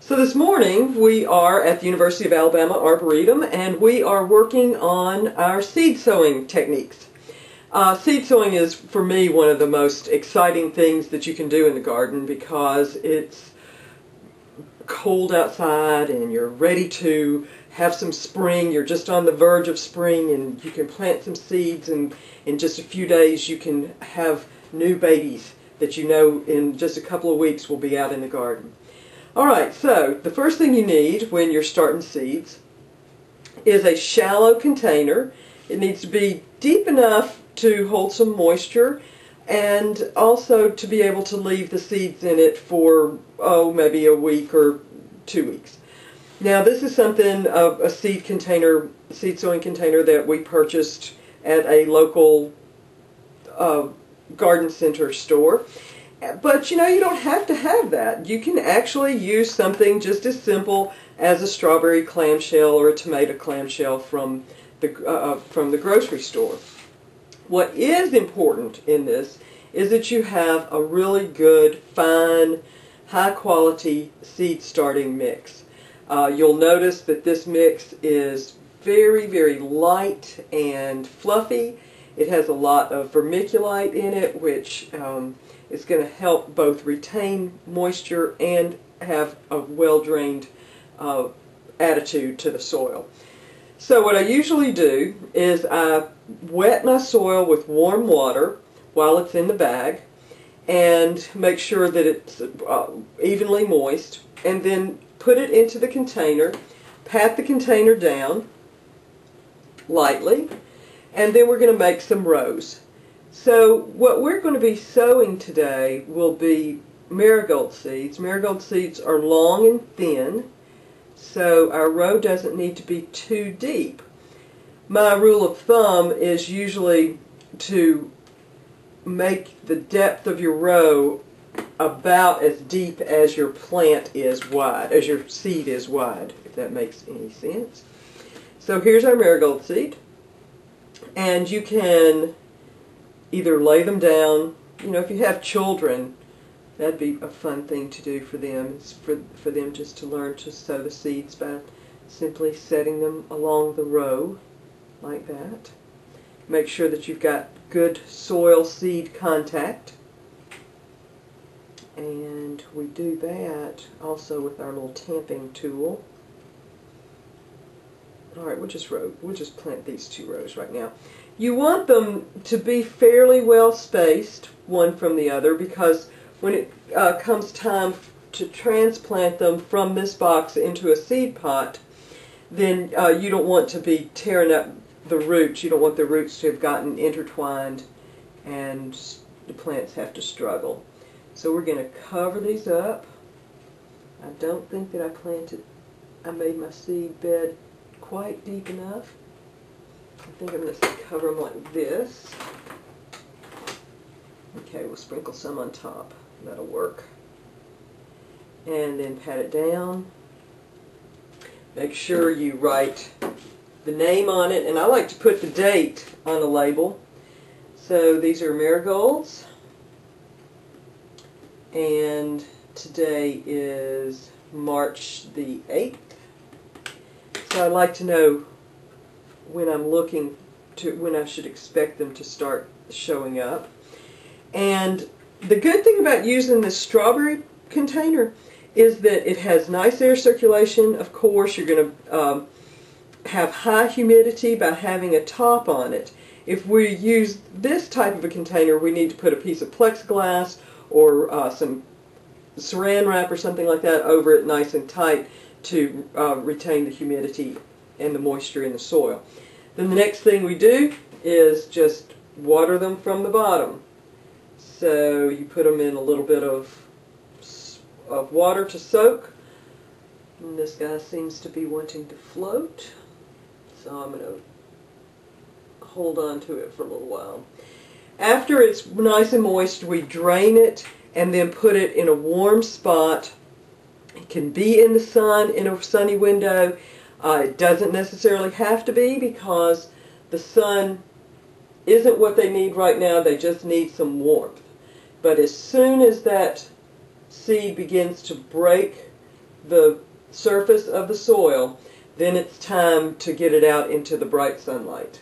So this morning we are at the University of Alabama Arboretum, and we are working on our seed sowing techniques. Seed sowing is, for me, one of the most exciting things that you can do in the garden because it's cold outside and you're ready to have some spring. You're just on the verge of spring and you can plant some seeds, and in just a few days you can have new babies that you know in just a couple of weeks will be out in the garden. Alright, so the first thing you need when you're starting seeds is a shallow container. It needs to be deep enough to hold some moisture and also to be able to leave the seeds in it for, maybe a week or 2 weeks. Now this is something, a seed sowing container that we purchased at a local garden center store. But you know, you don't have to have that. You can actually use something just as simple as a strawberry clamshell or a tomato clamshell from the grocery store. What is important in this is that you have a really good, fine, high-quality seed starting mix. You'll notice that this mix is very, very light and fluffy. It has a lot of vermiculite in it, which is going to help both retain moisture and have a well-drained attitude to the soil. So what I usually do is I wet my soil with warm water while it's in the bag and make sure that it's evenly moist, and then put it into the container, pat the container down lightly, and then we're going to make some rows. So what we're going to be sowing today will be marigold seeds. Marigold seeds are long and thin, so our row doesn't need to be too deep. My rule of thumb is usually to make the depth of your row about as deep as your plant is wide, as your seed is wide, if that makes any sense. So here's our marigold seed, and you can either lay them down. You know, if you have children, that'd be a fun thing to do for them. It's for them just to learn to sow the seeds by simply setting them along the row like that. Make sure that you've got good soil-seed contact. And we do that also with our little tamping tool. Alright, we'll just plant these 2 rows right now. You want them to be fairly well spaced one from the other, because when it comes time to transplant them from this box into a seed pot, then you don't want to be tearing up the roots. You don't want the roots to have gotten intertwined and the plants have to struggle. So we're going to cover these up. I don't think that I made my seed bed quite deep enough. I think I'm going to cover them like this. Okay, we'll sprinkle some on top. That'll work. And then pat it down. Make sure you write the name on it, and I like to put the date on the label. So these are marigolds, and today is March the 8th. So I'd like to know when I'm looking to when I should expect them to start showing up. And the good thing about using this strawberry container is that it has nice air circulation. Of course, you're going to have high humidity by having a top on it. If we use this type of a container, we need to put a piece of plexiglass or some saran wrap or something like that over it nice and tight to retain the humidity and the moisture in the soil. Then the next thing we do is just water them from the bottom. So you put them in a little bit of water to soak. And this guy seems to be wanting to float, so I'm going to hold on to it for a little while. After it's nice and moist, we drain it and then put it in a warm spot. It can be in the sun, in a sunny window. It doesn't necessarily have to be, because the sun isn't what they need right now. They just need some warmth. But as soon as that seed begins to break the surface of the soil, then it's time to get it out into the bright sunlight.